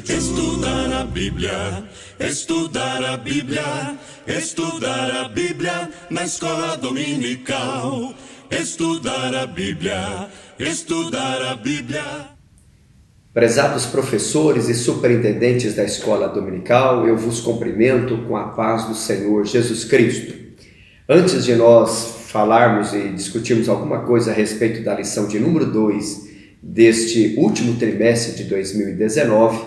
Estudar a Bíblia, estudar a Bíblia, estudar a Bíblia na escola dominical. Estudar a Bíblia, estudar a Bíblia. Prezados professores e superintendentes da escola dominical, eu vos cumprimento com a paz do Senhor Jesus Cristo. Antes de nós falarmos e discutirmos alguma coisa a respeito da lição de número 2 deste último trimestre de 2019,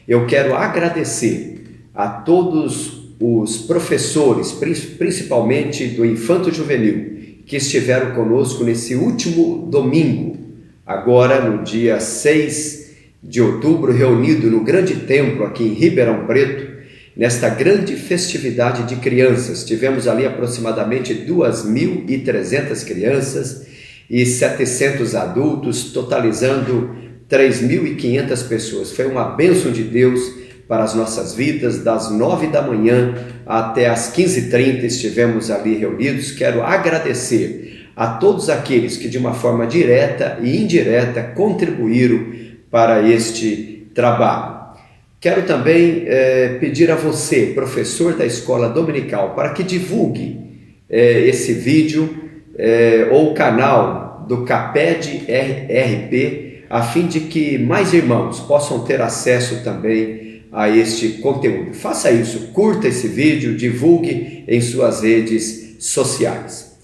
eu quero agradecer a todos os professores, principalmente do Infanto Juvenil, que estiveram conosco nesse último domingo, agora no dia 6 de outubro, reunido no grande templo aqui em Ribeirão Preto, nesta grande festividade de crianças. Tivemos ali aproximadamente 2.300 crianças e 700 adultos, totalizando 3.500 pessoas. Foi uma bênção de Deus para as nossas vidas. Das 9 da manhã até as 15h30 estivemos ali reunidos. Quero agradecer a todos aqueles que de uma forma direta e indireta contribuíram para este trabalho. Quero também pedir a você, professor da escola dominical, para que divulgue esse vídeo ou o canal do CAPED RP, a fim de que mais irmãos possam ter acesso também a este conteúdo. Faça isso, curta esse vídeo, divulgue em suas redes sociais.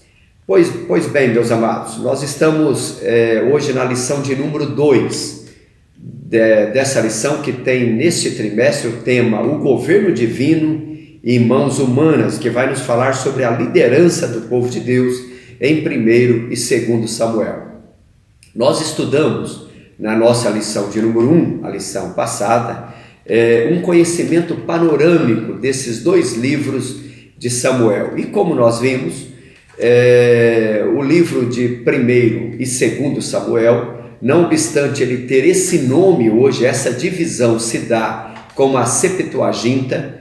Pois bem, meus amados, nós estamos hoje na lição de número 2 dessa lição, que tem neste trimestre o tema O Governo Divino em Mãos Humanas, que vai nos falar sobre a liderança do povo de Deus em 1º e 2º Samuel. Nós estudamos na nossa lição de número 1, a lição passada, um conhecimento panorâmico desses dois livros de Samuel. E como nós vimos, o livro de 1º e 2º Samuel, não obstante ele ter esse nome hoje, essa divisão se dá como a Septuaginta,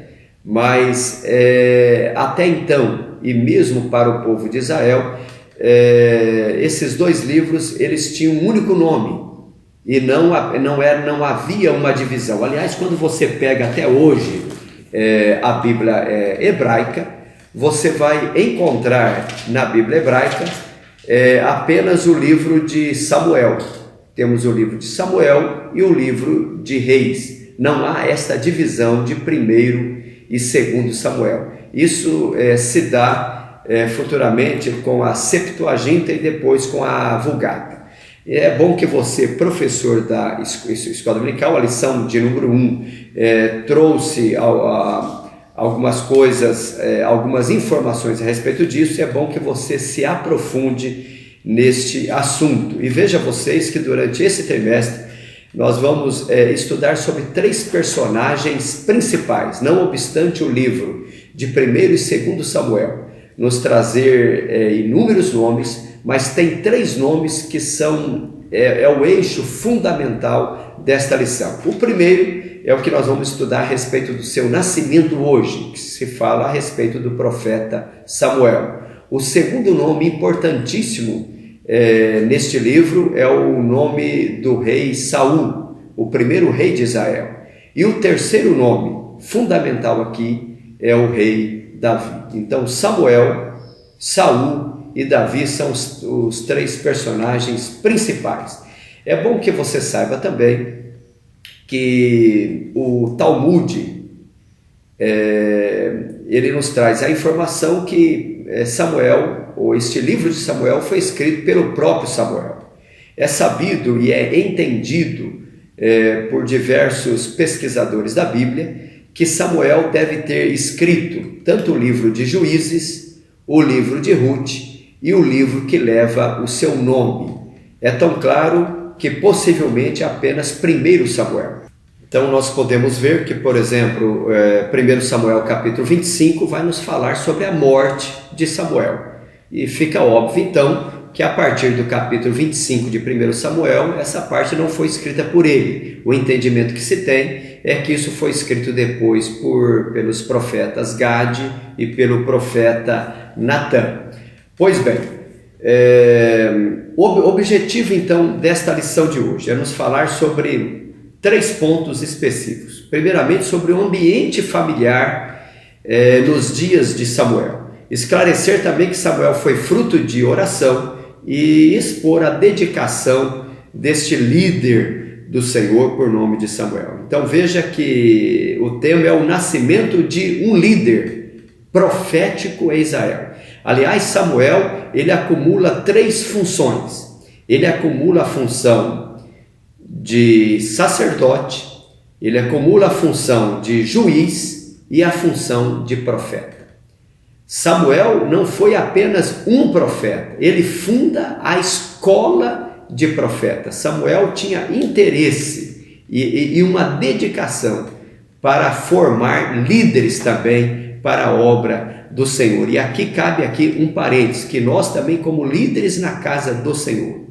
mas até então, e mesmo para o povo de Israel, esses dois livros eles tinham um único nome e não havia uma divisão. Aliás, quando você pega até hoje a Bíblia hebraica, você vai encontrar na Bíblia hebraica apenas o livro de Samuel. Temos o livro de Samuel e o livro de Reis. Não há esta divisão de 1º e 2º Samuel. Isso se dá futuramente com a Septuaginta e depois com a Vulgata. É bom que você, professor da Escola Dominical, a lição de número 1, trouxe algumas coisas, algumas informações a respeito disso. É bom que você se aprofunde neste assunto. E veja vocês que durante esse trimestre nós vamos estudar sobre 3 personagens principais, não obstante o livro de 1º e 2º Samuel nos trazer inúmeros nomes, mas tem 3 nomes que são o eixo fundamental desta lição. O primeiro é o que nós vamos estudar a respeito do seu nascimento hoje, que se fala a respeito do profeta Samuel. O segundo nome importantíssimo neste livro é o nome do rei Saul, o primeiro rei de Israel. E o terceiro nome fundamental aqui é o rei Davi. Então Samuel, Saul e Davi são os 3 personagens principais. É bom que você saiba também que o Talmud ele nos traz a informação que Samuel, ou este livro de Samuel, foi escrito pelo próprio Samuel. É sabido e é entendido por diversos pesquisadores da Bíblia que Samuel deve ter escrito tanto o livro de Juízes, o livro de Ruth e o livro que leva o seu nome. É tão claro que possivelmente apenas 1º Samuel. Então nós podemos ver que, por exemplo, 1 Samuel capítulo 25 vai nos falar sobre a morte de Samuel. E fica óbvio então que a partir do capítulo 25 de 1 Samuel, essa parte não foi escrita por ele. O entendimento que se tem é que isso foi escrito depois pelos profetas Gade e pelo profeta Natã. Pois bem, O objetivo, então, desta lição de hoje é nos falar sobre 3 pontos específicos. Primeiramente, sobre o ambiente familiar nos dias de Samuel. Esclarecer também que Samuel foi fruto de oração e expor a dedicação deste líder do Senhor por nome de Samuel. Então veja que o tema é o nascimento de um líder profético em Israel. Aliás, Samuel, ele acumula 3 funções. Ele acumula a função de sacerdote, ele acumula a função de juiz e a função de profeta. Samuel não foi apenas um profeta, ele funda a escola de profetas. Samuel tinha interesse e uma dedicação para formar líderes também para a obra do Senhor. E aqui cabe um parênteses, que nós também, como líderes na casa do Senhor,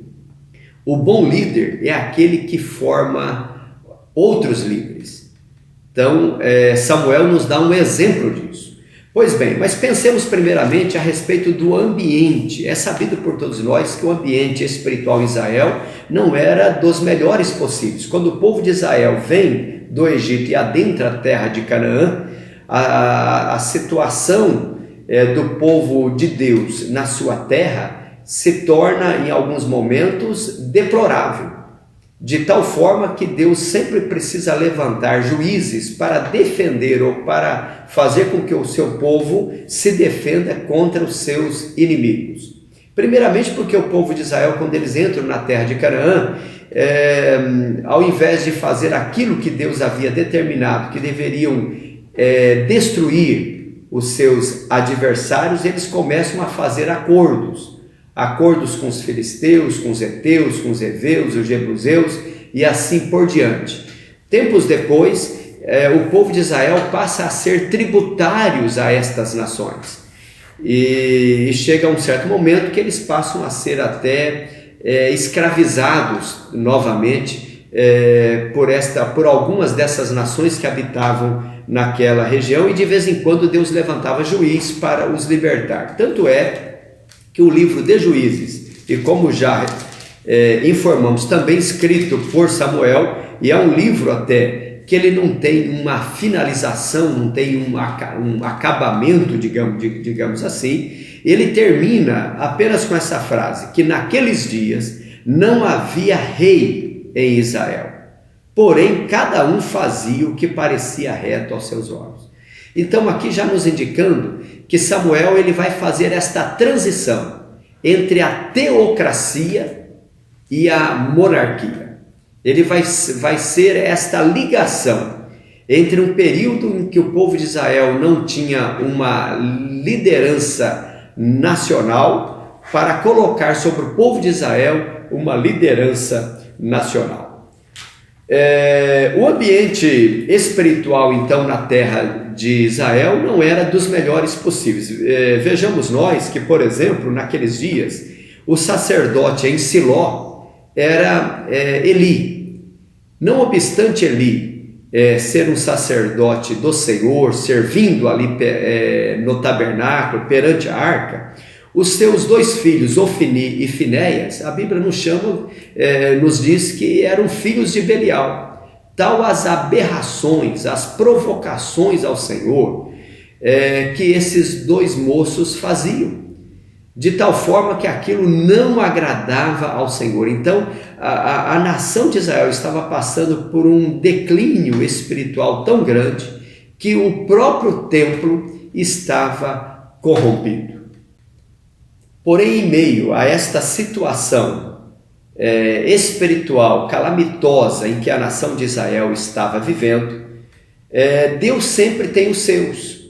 o bom líder é aquele que forma outros líderes. Então, Samuel nos dá um exemplo disso. Pois bem, mas pensemos primeiramente a respeito do ambiente. É sabido por todos nós que o ambiente espiritual em Israel não era dos melhores possíveis. Quando o povo de Israel vem do Egito e adentra a terra de Canaã, a situação do povo de Deus na sua terra se torna em alguns momentos deplorável. De tal forma que Deus sempre precisa levantar juízes para defender ou para fazer com que o seu povo se defenda contra os seus inimigos. Primeiramente porque o povo de Israel, quando eles entram na terra de Canaã, ao invés de fazer aquilo que Deus havia determinado, que deveriam destruir os seus adversários, eles começam a fazer acordos com os filisteus, com os heteus, com os heveus, os jebuseus e assim por diante. Tempos depois, o povo de Israel passa a ser tributários a estas nações e chega um certo momento que eles passam a ser até escravizados novamente por algumas dessas nações que habitavam naquela região, e de vez em quando Deus levantava juiz para os libertar. Tanto é que o livro de Juízes, e como já informamos, também escrito por Samuel, e é um livro até que ele não tem uma finalização, não tem um acabamento, digamos assim, ele termina apenas com essa frase, que naqueles dias não havia rei em Israel, porém cada um fazia o que parecia reto aos seus olhos. Então aqui já nos indicando que Samuel ele vai fazer esta transição entre a teocracia e a monarquia. Ele vai ser esta ligação entre um período em que o povo de Israel não tinha uma liderança nacional para colocar sobre o povo de Israel uma liderança nacional. O ambiente espiritual, então, na terra de Israel não era dos melhores possíveis. Vejamos nós que, por exemplo, naqueles dias, o sacerdote em Siló era Eli. Não obstante Eli ser um sacerdote do Senhor, servindo ali no tabernáculo, perante a arca, os seus 2 filhos, Ofni e Finéias, a Bíblia nos diz que eram filhos de Belial. Tal as aberrações, as provocações ao Senhor que esses 2 moços faziam, de tal forma que aquilo não agradava ao Senhor. Então a nação de Israel estava passando por um declínio espiritual tão grande que o próprio templo estava corrompido. Porém, em meio a esta situação espiritual calamitosa em que a nação de Israel estava vivendo, Deus sempre tem os seus.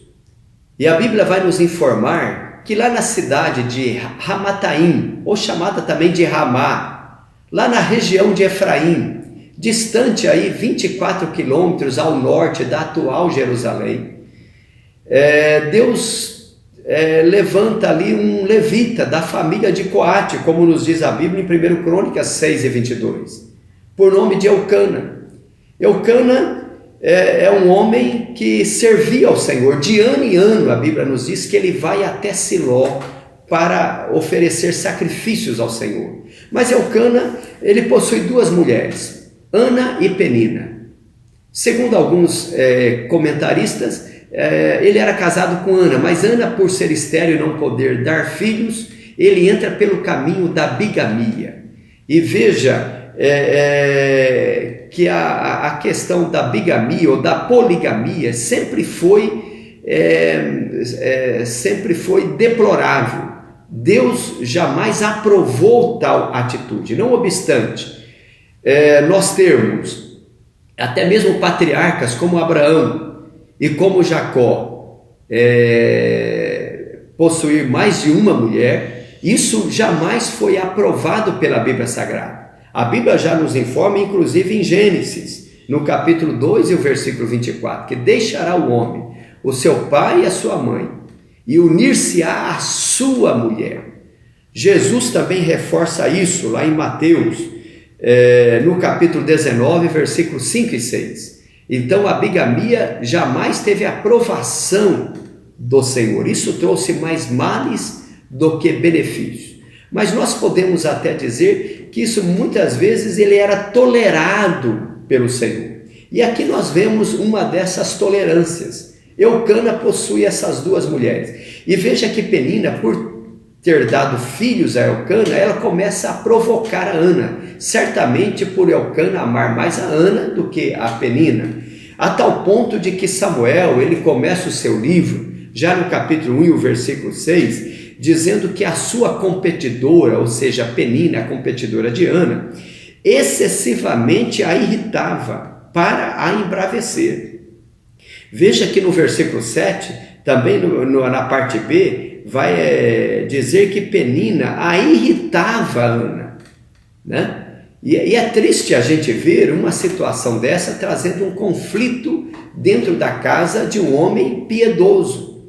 E a Bíblia vai nos informar que lá na cidade de Ramataim, ou chamada também de Ramá, lá na região de Efraim, distante aí 24 quilômetros ao norte da atual Jerusalém, Deus levanta ali um levita da família de Coate, como nos diz a Bíblia em 1 Crônicas 6:22, por nome de Eucana. Eucana é um homem que servia ao Senhor. De ano em ano, a Bíblia nos diz que ele vai até Siló para oferecer sacrifícios ao Senhor. Mas Elcana, ele possui duas mulheres, Ana e Penina. Segundo alguns comentaristas, ele era casado com Ana, mas Ana, por ser estéril e não poder dar filhos, ele entra pelo caminho da bigamia. E veja que a questão da bigamia ou da poligamia sempre foi deplorável. Deus jamais aprovou tal atitude. Não obstante, nós termos até mesmo patriarcas como Abraão e como Jacó possuir mais de uma mulher, isso jamais foi aprovado pela Bíblia Sagrada. A Bíblia já nos informa, inclusive em Gênesis, no capítulo 2 e o versículo 24, que deixará o homem o seu pai e a sua mãe, e unir-se-á à sua mulher. Jesus também reforça isso lá em Mateus, no capítulo 19, versículos 5 e 6. Então a bigamia jamais teve aprovação do Senhor. Isso trouxe mais males do que benefícios. Mas nós podemos até dizer que isso muitas vezes ele era tolerado pelo Senhor. E aqui nós vemos uma dessas tolerâncias. Eucana possui essas duas mulheres. E veja que Penina, por ter dado filhos a Elcana, ela começa a provocar a Ana, certamente por Elcana amar mais a Ana do que a Penina, a tal ponto de que Samuel, ele começa o seu livro, já no capítulo 1 e o versículo 6, dizendo que a sua competidora, ou seja, Penina, a competidora de Ana, excessivamente a irritava para a embravecer. Veja que no versículo 7, também na parte B, vai dizer que Penina a irritava Ana, né? E é triste a gente ver uma situação dessa trazendo um conflito dentro da casa de um homem piedoso.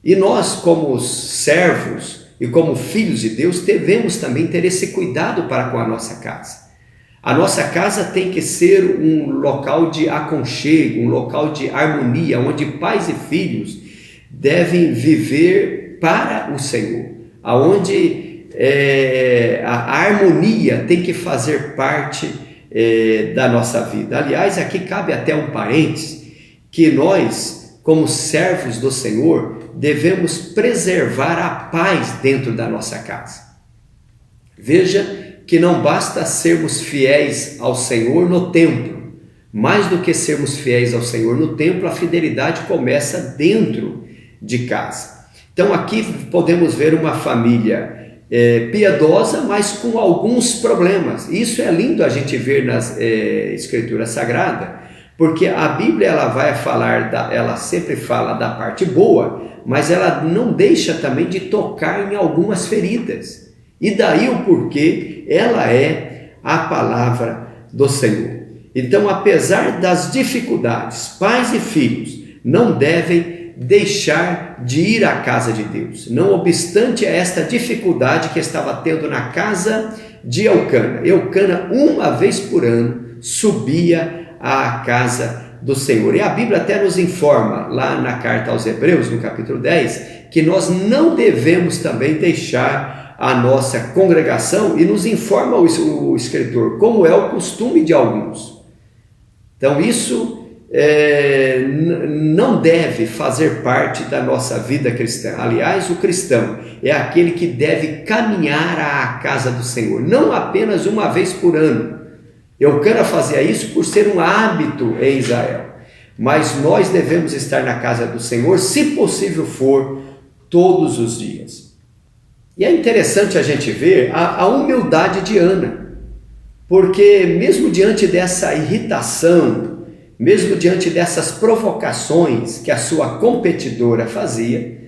E nós, como servos e como filhos de Deus, devemos também ter esse cuidado para com a nossa casa. A nossa casa tem que ser um local de aconchego, um local de harmonia, onde pais e filhos devem viver para o Senhor, aonde a harmonia tem que fazer parte da nossa vida. Aliás, aqui cabe até um parênteses, que nós, como servos do Senhor, devemos preservar a paz dentro da nossa casa. Veja que não basta sermos fiéis ao Senhor no templo, mais do que sermos fiéis ao Senhor no templo, a fidelidade começa dentro de casa. Então aqui podemos ver uma família piedosa, mas com alguns problemas. Isso é lindo a gente ver nas Escrituras Sagradas, porque a Bíblia ela sempre fala da parte boa, mas ela não deixa também de tocar em algumas feridas. E daí o porquê ela é a palavra do Senhor. Então, apesar das dificuldades, pais e filhos não devem deixar de ir à casa de Deus, não obstante esta dificuldade que estava tendo na casa de Elcana. Elcana, uma vez por ano, subia à casa do Senhor. E a Bíblia até nos informa, lá na carta aos Hebreus, no capítulo 10, que nós não devemos também deixar a nossa congregação, e nos informa o escritor, como é o costume de alguns. Então isso não deve fazer parte da nossa vida cristã. Aliás, o cristão é aquele que deve caminhar à casa do Senhor, não apenas uma vez por ano. Elcana fazia isso por ser um hábito em Israel, mas nós devemos estar na casa do Senhor, se possível for, todos os dias. E é interessante a gente ver a humildade de Ana, porque mesmo diante dessa irritação, mesmo diante dessas provocações que a sua competidora fazia,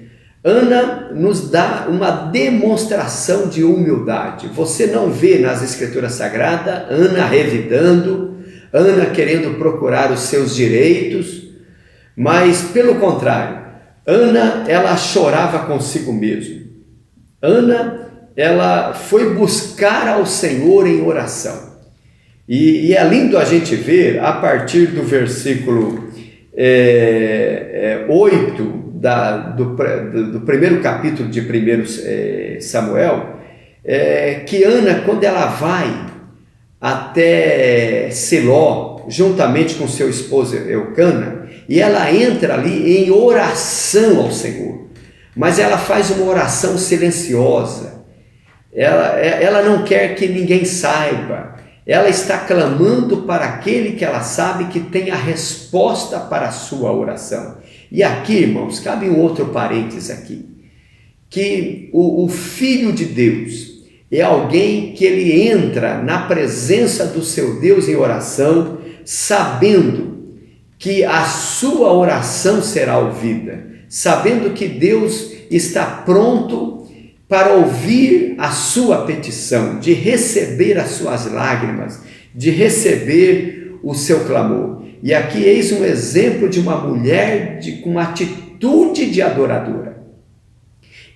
Ana nos dá uma demonstração de humildade. Você não vê nas Escrituras Sagradas Ana revidando, Ana querendo procurar os seus direitos, mas pelo contrário, Ana, ela chorava consigo mesma. Ana, ela foi buscar ao Senhor em oração. E é lindo a gente ver, a partir do versículo 8 do primeiro capítulo de 1 Samuel, que Ana, quando ela vai até Siló, juntamente com seu esposo Eucana, e ela entra ali em oração ao Senhor, mas ela faz uma oração silenciosa, ela não quer que ninguém saiba, ela está clamando para aquele que ela sabe que tem a resposta para a sua oração. E aqui, irmãos, cabe um outro parênteses aqui, que o Filho de Deus é alguém que ele entra na presença do seu Deus em oração, sabendo que a sua oração será ouvida, sabendo que Deus está pronto para ouvir a sua petição, de receber as suas lágrimas, de receber o seu clamor. E aqui eis um exemplo de uma mulher com uma atitude de adoradora.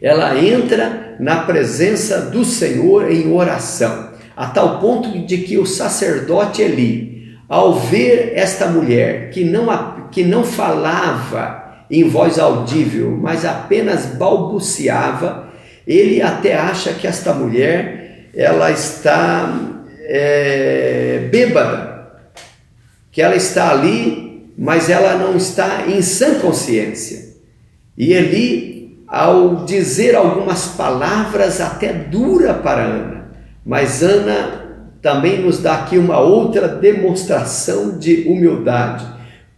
Ela entra na presença do Senhor em oração, a tal ponto de que o sacerdote Eli, ao ver esta mulher que não falava em voz audível, mas apenas balbuciava, ele até acha que esta mulher ela está bêbada, que ela está ali, mas ela não está em sã consciência. E Eli, ao dizer algumas palavras até dura para Ana, mas Ana também nos dá aqui uma outra demonstração de humildade,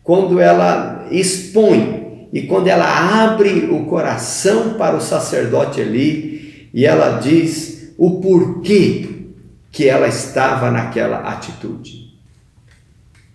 quando ela expõe e quando ela abre o coração para o sacerdote Eli, e ela diz o porquê que ela estava naquela atitude.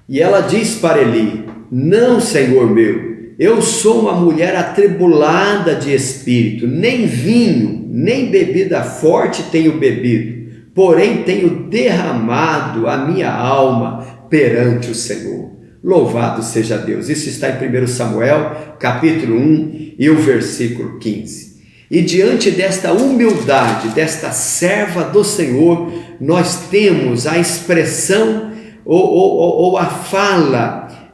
E ela diz para Eli: não, Senhor meu, eu sou uma mulher atribulada de espírito, nem vinho, nem bebida forte tenho bebido, porém tenho derramado a minha alma perante o Senhor. Louvado seja Deus. Isso está em 1 Samuel, capítulo 1 e o versículo 15. E diante desta humildade, desta serva do Senhor, nós temos a expressão ou a fala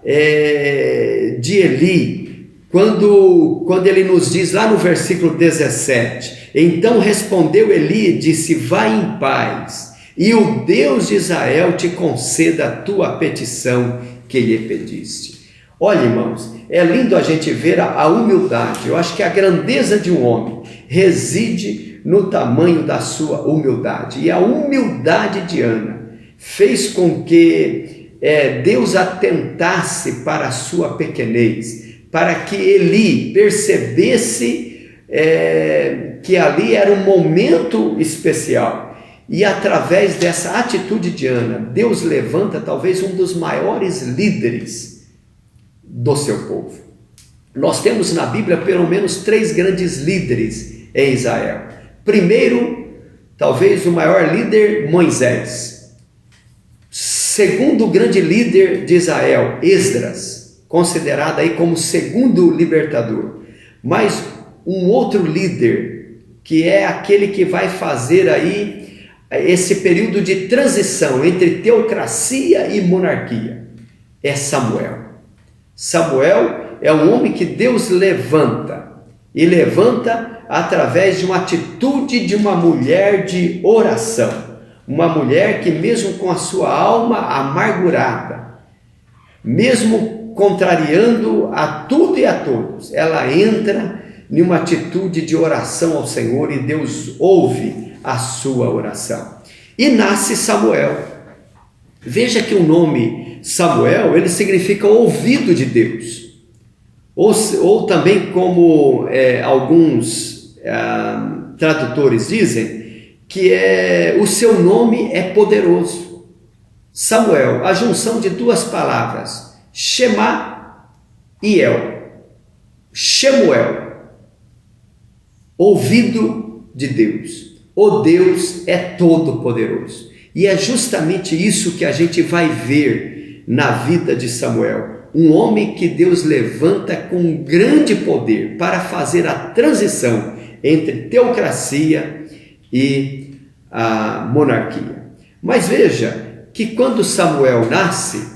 de Eli, quando ele nos diz lá no versículo 17: então respondeu Eli e disse: vai em paz, e o Deus de Israel te conceda a tua petição que lhe pediste. Olha, irmãos, é lindo a gente ver a humildade. Eu acho que a grandeza de um homem reside no tamanho da sua humildade, e a humildade de Ana fez com que Deus atentasse para a sua pequenez, para que Eli percebesse que ali era um momento especial. E através dessa atitude de Ana, Deus levanta talvez um dos maiores líderes do seu povo. Nós temos na Bíblia pelo menos 3 grandes líderes em Israel. Primeiro, talvez o maior líder, Moisés. Segundo grande líder de Israel, Esdras, considerado aí como segundo libertador. Mas um outro líder, que é aquele que vai fazer aí esse período de transição entre teocracia e monarquia, é Samuel. Samuel é um homem que Deus levanta, e levanta através de uma atitude de uma mulher de oração. Uma mulher que mesmo com a sua alma amargurada, mesmo contrariando a tudo e a todos, ela entra em uma atitude de oração ao Senhor, e Deus ouve a sua oração. E nasce Samuel. Veja que o nome Samuel, ele significa ouvido de Deus. Ou também como alguns tradutores dizem, que o seu nome é poderoso. Samuel, a junção de 2 palavras, Shema e El. Shemuel, ouvido de Deus. O Deus é todo poderoso. E é justamente isso que a gente vai ver na vida de Samuel. Um homem que Deus levanta com grande poder para fazer a transição entre teocracia e a monarquia. Mas veja que quando Samuel nasce,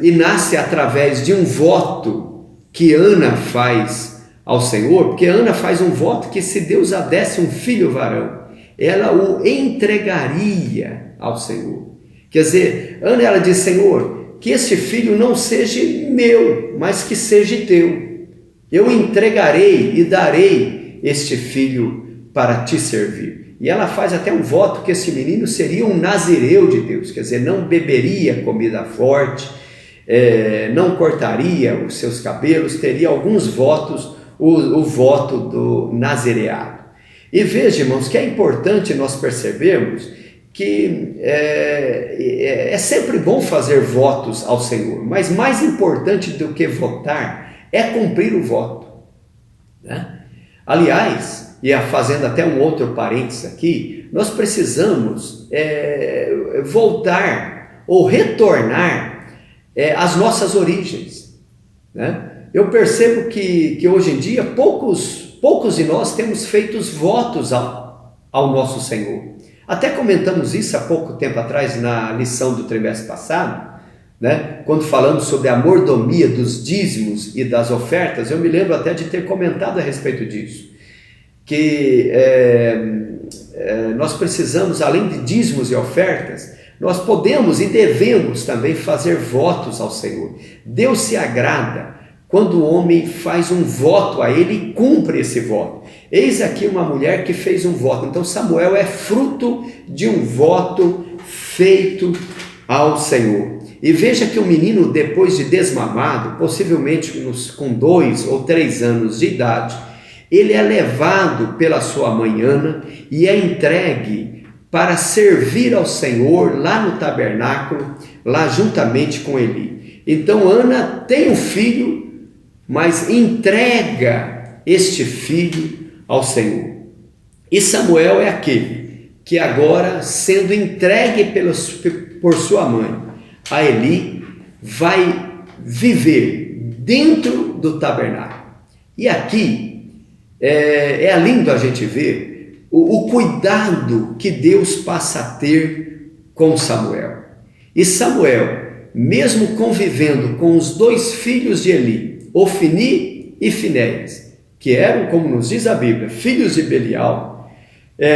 e nasce através de um voto que Ana faz ao Senhor, porque Ana faz um voto que se Deus a desse um filho varão, ela o entregaria ao Senhor. Quer dizer, Ana, ela diz: Senhor, que este filho não seja meu, mas que seja teu. Eu entregarei e darei este filho para te servir. E ela faz até um voto que esse menino seria um nazireu de Deus, quer dizer, não beberia comida forte, não cortaria os seus cabelos, teria alguns votos, o voto do nazireado. E veja, irmãos, que é importante nós percebermos que é sempre bom fazer votos ao Senhor, mas mais importante do que votar é cumprir o voto, né? Aliás, e fazendo até um outro parênteses aqui, nós precisamos voltar ou retornar às nossas origens, né? Eu percebo que hoje em dia poucos de nós temos feito os votos ao nosso Senhor. Até comentamos isso há pouco tempo atrás na lição do trimestre passado, né? Quando falamos sobre a mordomia dos dízimos e das ofertas, eu me lembro até de ter comentado a respeito disso, que nós precisamos, além de dízimos e ofertas, nós podemos e devemos também fazer votos ao Senhor. Deus se agrada quando o homem faz um voto a Ele e cumpre esse voto. Eis aqui uma mulher que fez um voto. Então Samuel é fruto de um voto feito ao Senhor. E veja que o menino, depois de desmamado, possivelmente com 2 ou 3 anos de idade, ele é levado pela sua mãe Ana e é entregue para servir ao Senhor lá no tabernáculo, lá juntamente com Eli. Então Ana tem um filho, mas entrega este filho ao Senhor. E Samuel é aquele que agora, sendo entregue por sua mãe a Eli, vai viver dentro do tabernáculo. E aqui é lindo a gente ver o cuidado que Deus passa a ter com Samuel. E Samuel, mesmo convivendo com os 2 filhos de Eli, Ofni e Finéias, que eram, como nos diz a Bíblia, filhos de Belial,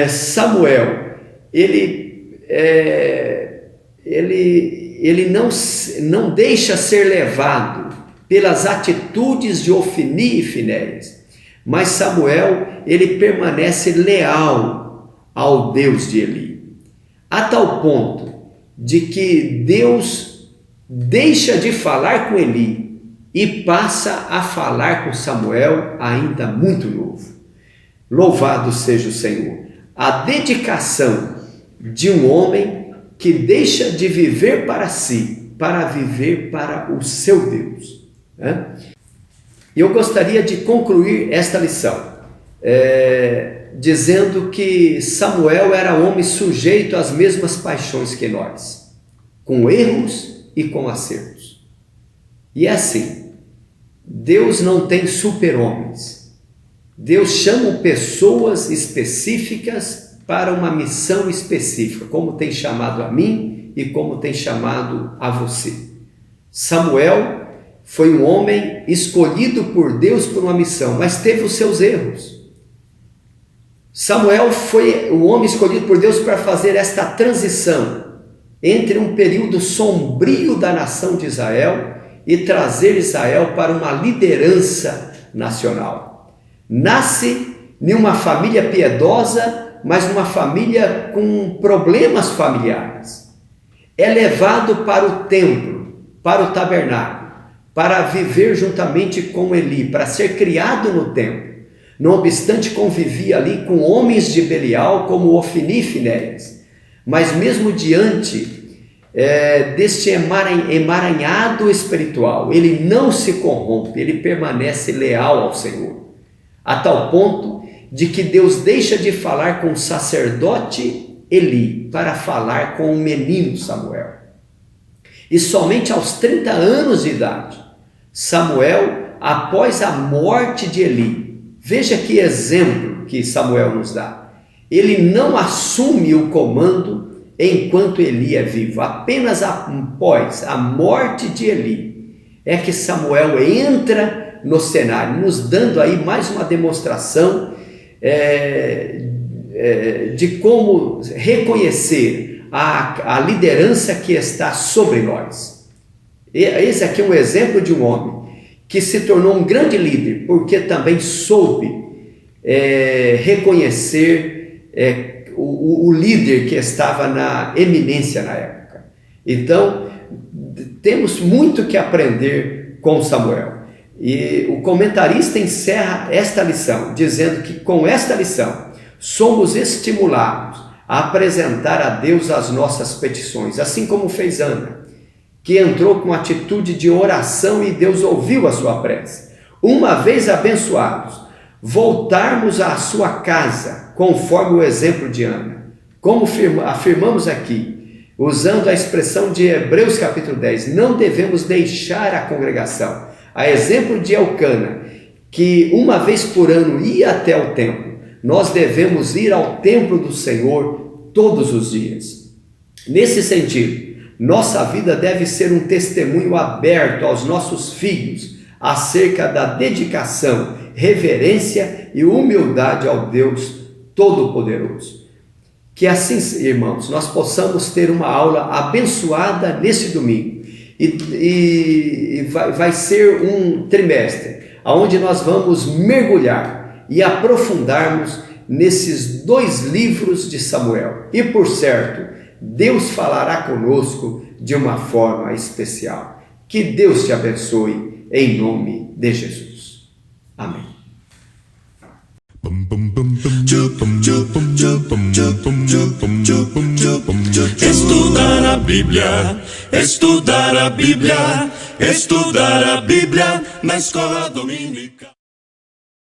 Samuel, ele não deixa ser levado pelas atitudes de Ofni e Finéias, mas Samuel, ele permanece leal ao Deus de Eli, a tal ponto de que Deus deixa de falar com Eli e passa a falar com Samuel ainda muito novo. Louvado seja o Senhor. A dedicação de um homem que deixa de viver para si, para viver para o seu Deus, né? E eu gostaria de concluir esta lição, dizendo que Samuel era homem sujeito às mesmas paixões que nós, com erros e com acertos. E é assim, Deus não tem super-homens. Deus chama pessoas específicas para uma missão específica, como tem chamado a mim e como tem chamado a você. Samuel foi um homem escolhido por Deus por uma missão, mas teve os seus erros. Samuel foi o homem escolhido por Deus para fazer esta transição entre um período sombrio da nação de Israel e trazer Israel para uma liderança nacional. Nasce em uma família piedosa, mas numa família com problemas familiares. É levado para o templo, para o tabernáculo, para viver juntamente com Eli, para ser criado no templo. Não obstante, convivia ali com homens de Belial, como Ofni e Finéias. Mas mesmo diante deste emaranhado espiritual, ele não se corrompe, ele permanece leal ao Senhor, a tal ponto de que Deus deixa de falar com o sacerdote Eli para falar com o menino Samuel. E somente aos 30 anos de idade, Samuel, após a morte de Eli, veja que exemplo que Samuel nos dá. Ele não assume o comando enquanto Eli é vivo. Apenas após a morte de Eli é que Samuel entra no cenário, nos dando aí mais uma demonstração de como reconhecer a liderança que está sobre nós. Esse aqui é um exemplo de um homem que se tornou um grande líder, porque também soube reconhecer o líder que estava na eminência na época. Então, temos muito que aprender com Samuel. E o comentarista encerra esta lição, dizendo que com esta lição somos estimulados a apresentar a Deus as nossas petições, assim como fez Ana, que entrou com atitude de oração e Deus ouviu a sua prece. Uma vez abençoados, voltarmos à sua casa, conforme o exemplo de Ana. Como afirmamos aqui, usando a expressão de Hebreus capítulo 10, não devemos deixar a congregação. A exemplo de Elcana, que uma vez por ano ia até o templo, nós devemos ir ao templo do Senhor todos os dias. Nesse sentido, nossa vida deve ser um testemunho aberto aos nossos filhos acerca da dedicação, reverência e humildade ao Deus Todo-Poderoso. Que assim, irmãos, nós possamos ter uma aula abençoada nesse domingo. E vai ser um trimestre onde nós vamos mergulhar e aprofundarmos nesses 2 livros de Samuel. E por certo, Deus falará conosco de uma forma especial. Que Deus te abençoe em nome de Jesus. Amém. Estudar a Bíblia, estudar a Bíblia, estudar a Bíblia na escola dominical.